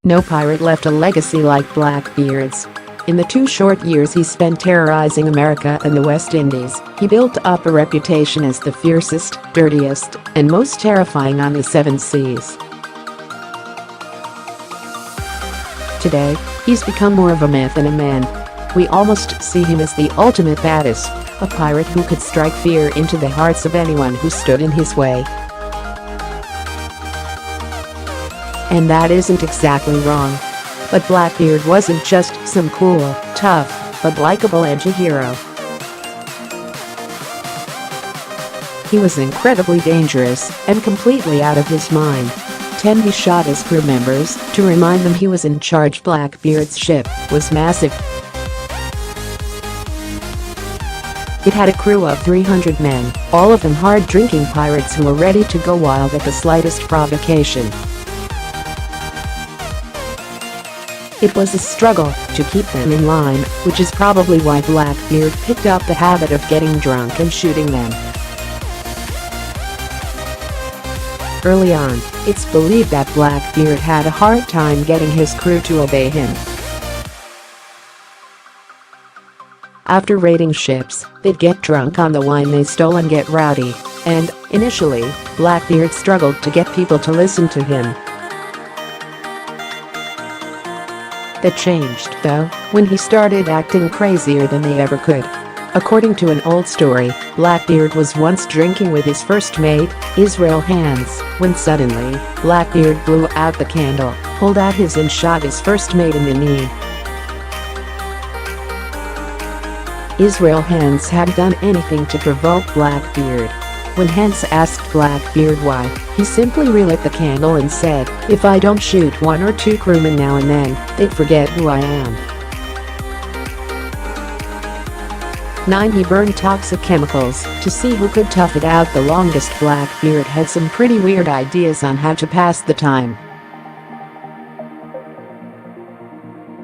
No pirate left a legacy like Blackbeard's. In the 2 short years he spent terrorizing America and the West Indies, he built up a reputation as the fiercest, dirtiest, and most terrifying on the 7 seas. Today, he's become more of a myth than a man. We almost see him as the ultimate badass, a pirate who could strike fear into the hearts of anyone who stood in his way. And that isn't exactly wrong. But Blackbeard wasn't just some cool, tough, but likable edgy hero. He was incredibly dangerous and completely out of his mind. 10 he shot his crew members to remind them he was in charge. Blackbeard's ship was massive. It had a crew of 300 men, all of them hard-drinking pirates who were ready to go wild at the slightest provocation. It was a struggle to keep them in line, which is probably why Blackbeard picked up the habit of getting drunk and shooting them. Early on, it's believed that Blackbeard had a hard time getting his crew to obey him. After raiding ships, they'd get drunk on the wine they stole and get rowdy, and, initially, Blackbeard struggled to get people to listen to him. That changed, though, when he started acting crazier than they ever could. According to an old story, Blackbeard was once drinking with his first mate, Israel Hands, when suddenly, Blackbeard blew out the candle, pulled out his and shot his first mate in the knee. Israel Hands hadn't done anything to provoke Blackbeard. When Hands asked Blackbeard why, he simply relit the candle and said, "If I don't shoot 1 or 2 crewmen now and then, they'd forget who I am." 9 He burned toxic chemicals to see who could tough it out the longest. Blackbeard had some pretty weird ideas on how to pass the time.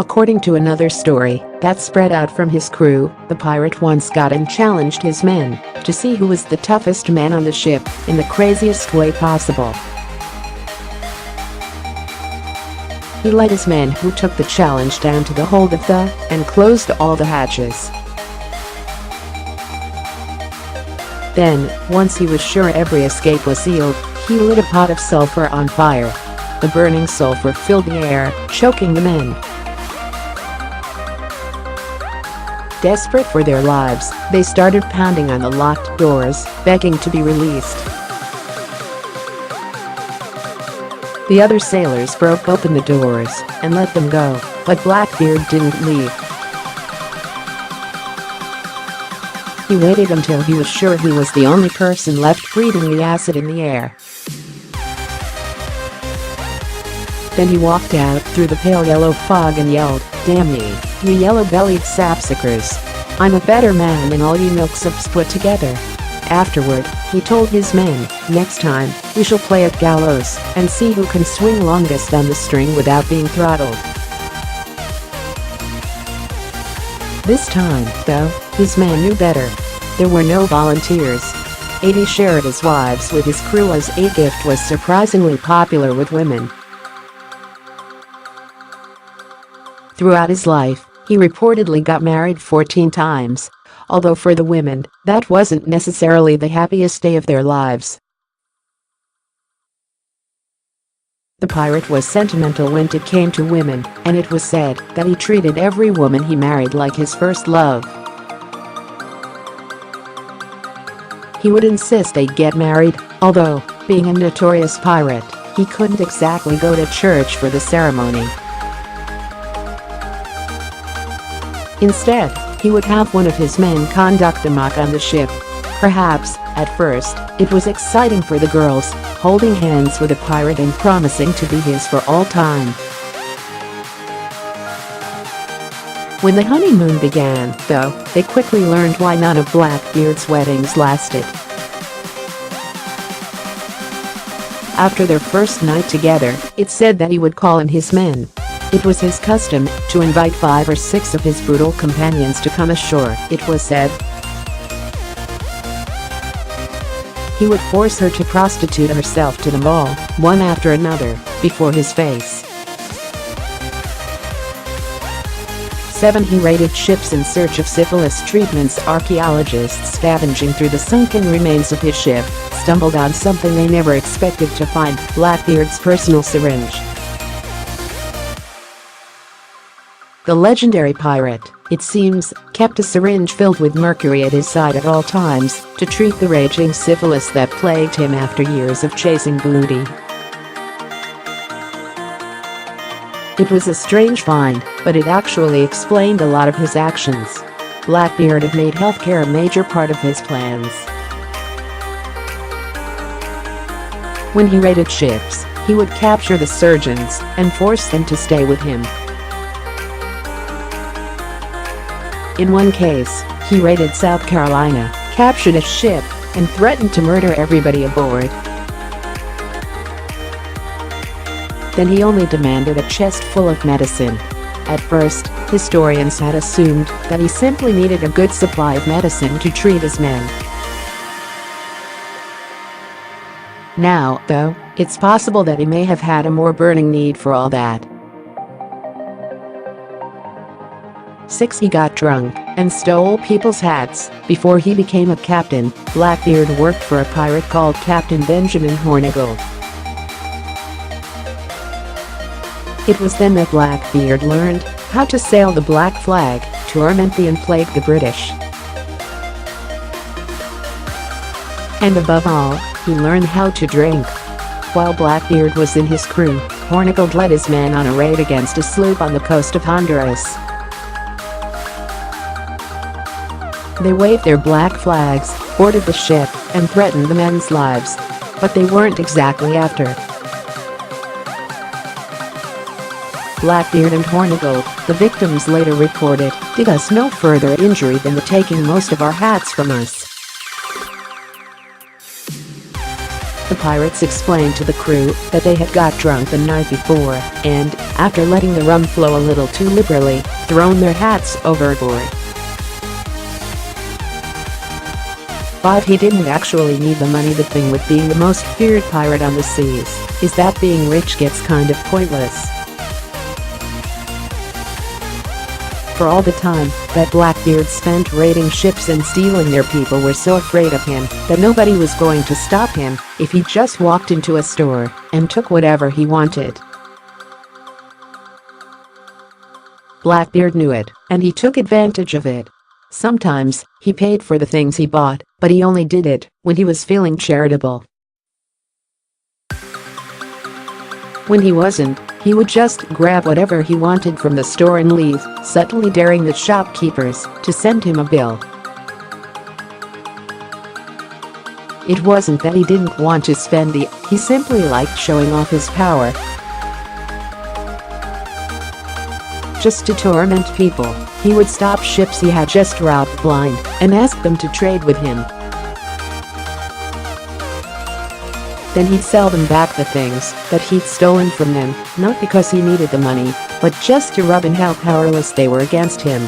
According to another story that spread out from his crew, the pirate once got and challenged his men to see who was the toughest man on the ship in the craziest way possible. He led his men, who took the challenge down to the hold of the and closed all the hatches. Then, once he was sure every escape was sealed, he lit a pot of sulfur on fire. The burning sulfur filled the air, choking the men. Desperate for their lives, they started pounding on the locked doors, begging to be released. The other sailors broke open the doors and let them go, but Blackbeard didn't leave. He waited until he was sure he was the only person left breathing the acid in the air. Then he walked out through the pale yellow fog and yelled, "Damn me, you yellow-bellied sapsuckers. I'm a better man than all you milksops put together." Afterward, he told his men, "Next time, we shall play at gallows and see who can swing longest on the string without being throttled." This time, though, his men knew better. There were no volunteers. 80 shared his wives with his crew, as a gift was surprisingly popular with women. Throughout his life, he reportedly got married 14 times, although for the women, that wasn't necessarily the happiest day of their lives. The pirate was sentimental when it came to women, and it was said that he treated every woman he married like his first love. He would insist they get married, although, being a notorious pirate, he couldn't exactly go to church for the ceremony. Instead, he would have one of his men conduct the mock on the ship. Perhaps, at first, it was exciting for the girls, holding hands with a pirate and promising to be his for all time. When the honeymoon began, though, they quickly learned why none of Blackbeard's weddings lasted. After their first night together, it's said that he would call in his men. It was his custom to invite 5 or 6 of his brutal companions to come ashore, it was said. He would force her to prostitute herself to them all, one after another, before his face. 7. He raided ships in search of syphilis treatments. Archaeologists scavenging through the sunken remains of his ship stumbled on something they never expected to find: Blackbeard's personal syringe. The legendary pirate, it seems, kept a syringe filled with mercury at his side at all times to treat the raging syphilis that plagued him after years of chasing booty. It was a strange find, but it actually explained a lot of his actions. Blackbeard had made healthcare a major part of his plans. When he raided ships, he would capture the surgeons and force them to stay with him. In one case, he raided South Carolina, captured a ship, and threatened to murder everybody aboard. Then he only demanded a chest full of medicine. At first, historians had assumed that he simply needed a good supply of medicine to treat his men. Now, though, it's possible that he may have had a more burning need for all that. 6. He got drunk and stole people's hats. Before he became a captain, Blackbeard worked for a pirate called Captain Benjamin Hornigold. It was then that Blackbeard learned how to sail the black flag, torment and plague the British. And above all, he learned how to drink. While Blackbeard was in his crew, Hornigold led his men on a raid against a sloop on the coast of Honduras. They waved their black flags, boarded the ship, and threatened the men's lives. But they weren't exactly after Blackbeard and Hornigold, the victims later reported, did us no further injury than the taking most of our hats from us. The pirates explained to the crew that they had got drunk the night before and, after letting the rum flow a little too liberally, thrown their hats overboard. 5. He didn't actually need the money. The thing with being the most feared pirate on the seas is that being rich gets kind of pointless. For all the time that Blackbeard spent raiding ships and stealing, their people were so afraid of him that nobody was going to stop him if he just walked into a store and took whatever he wanted. Blackbeard knew it, and he took advantage of it. Sometimes, he paid for the things he bought, but he only did it when he was feeling charitable. When he wasn't, he would just grab whatever he wanted from the store and leave, subtly daring the shopkeepers to send him a bill. It wasn't that he didn't want to spend he simply liked showing off his power. Just to torment people, he would stop ships he had just robbed blind and ask them to trade with him. Then he'd sell them back the things that he'd stolen from them, not because he needed the money, but just to rub in how powerless they were against him.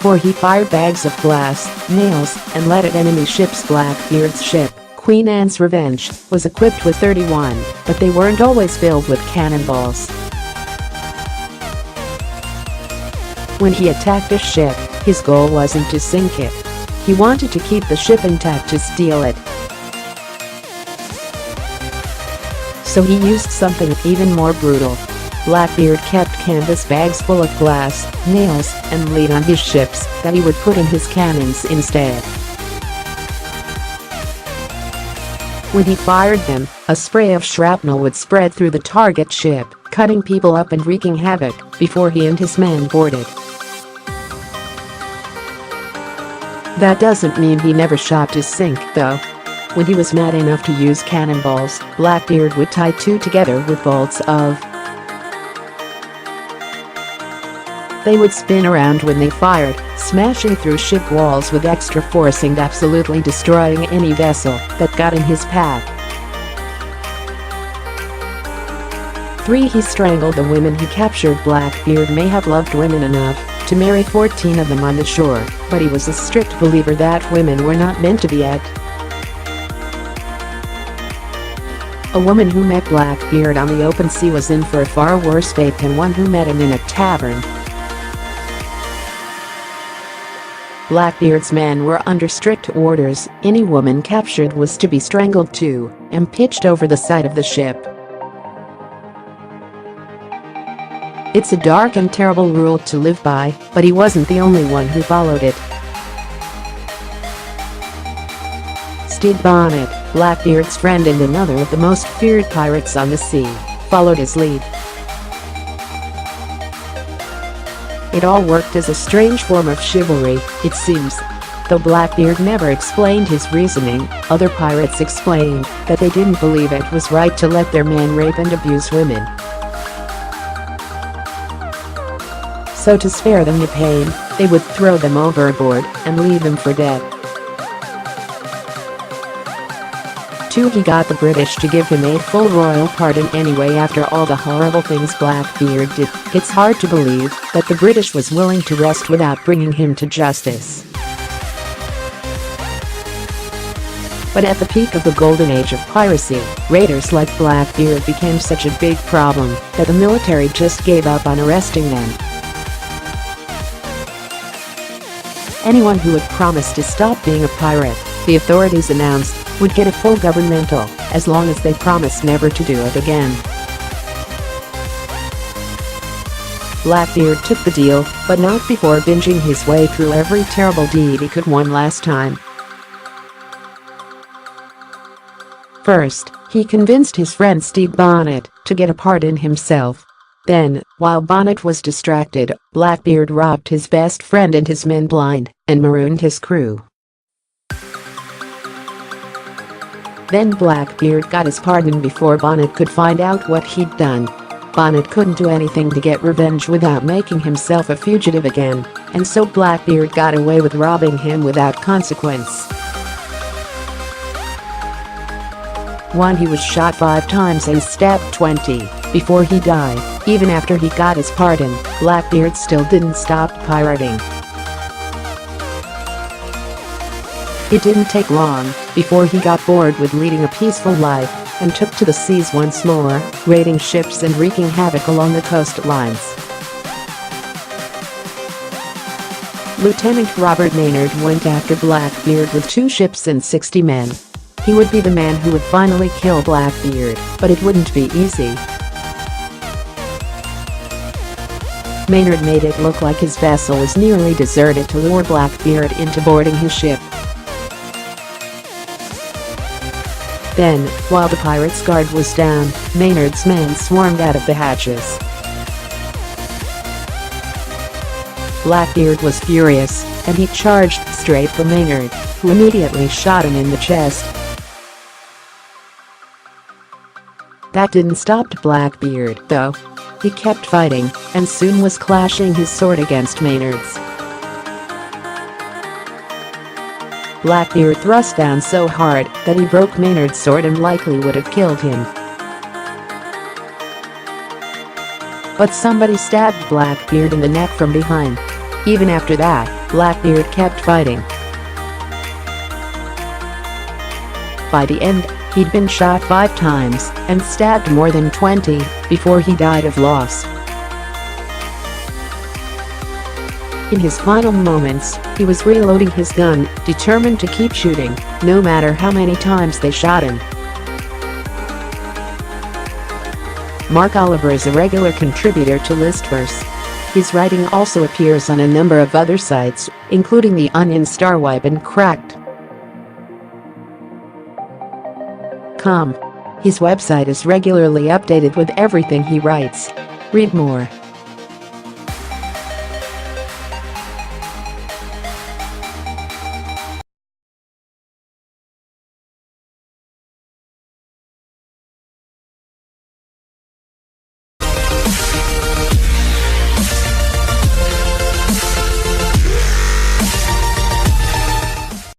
For he fired bags of glass, nails, and lead at enemy ships. Blackbeard's ship, Queen Anne's Revenge, was equipped with 31, but they weren't always filled with cannonballs. When he attacked a ship, his goal wasn't to sink it. He wanted to keep the ship intact, to steal it. So he used something even more brutal. Blackbeard kept canvas bags full of glass, nails, and lead on his ships that he would put in his cannons instead. When he fired them, a spray of shrapnel would spread through the target ship, cutting people up and wreaking havoc before he and his men boarded. That doesn't mean he never shot to sink, though. When he was mad enough to use cannonballs, Blackbeard would tie two together with bolts of. They would spin around when they fired, smashing through ship walls with extra force and absolutely destroying any vessel that got in his path. 3. He strangled the women he captured. Blackbeard may have loved women enough to marry 14 of them on the shore, but he was a strict believer that women were not meant to be A woman who met Blackbeard on the open sea was in for a far worse fate than one who met him in a tavern. Blackbeard's men were under strict orders. Any woman captured was to be strangled too and pitched over the side of the ship. It's a dark and terrible rule to live by, but he wasn't the only one who followed it. Stede Bonnet, Blackbeard's friend and another of the most feared pirates on the sea, followed his lead. It all worked as a strange form of chivalry, it seems. Though Blackbeard never explained his reasoning, other pirates explained that they didn't believe it was right to let their men rape and abuse women. So to spare them the pain, they would throw them overboard and leave them for dead. He got the British to give him a full royal pardon anyway after all the horrible things Blackbeard did. It's hard to believe that the British was willing to rest without bringing him to justice. But at the peak of the golden age of piracy, raiders like Blackbeard became such a big problem that the military just gave up on arresting them. Anyone who had promised to stop being a pirate, the authorities announced, would get a full governmental, as long as they promised never to do it again. Blackbeard took the deal, but not before binging his way through every terrible deed he could one last time. First, he convinced his friend Stede Bonnet to get a pardon himself. Then, while Bonnet was distracted, Blackbeard robbed his best friend and his men blind and marooned his crew. Then Blackbeard got his pardon before Bonnet could find out what he'd done. Bonnet couldn't do anything to get revenge without making himself a fugitive again, and so Blackbeard got away with robbing him without consequence. He was shot 5 times and stabbed 20 before he died. Even after he got his pardon, Blackbeard still didn't stop pirating. It didn't take long before he got bored with leading a peaceful life and took to the seas once more, raiding ships and wreaking havoc along the coastlines. Lieutenant Robert Maynard went after Blackbeard with 2 ships and 60 men. He would be the man who would finally kill Blackbeard, but it wouldn't be easy. Maynard made it look like his vessel was nearly deserted to lure Blackbeard into boarding his ship. Then, while the pirate's guard was down, Maynard's men swarmed out of the hatches. Blackbeard was furious, and he charged straight for Maynard, who immediately shot him in the chest. That didn't stop Blackbeard, though. He kept fighting, and soon was clashing his sword against Maynard's. Blackbeard thrust down so hard that he broke Maynard's sword and likely would have killed him. But somebody stabbed Blackbeard in the neck from behind. Even after that, Blackbeard kept fighting. By the end, he'd been shot 5 times and stabbed more than 20 before he died of loss. In his final moments, he was reloading his gun, determined to keep shooting, no matter how many times they shot him. Mark Oliver is a regular contributor to Listverse. His writing also appears on a number of other sites, including The Onion, Starwipe and Cracked. His website is regularly updated with everything he writes. Read more.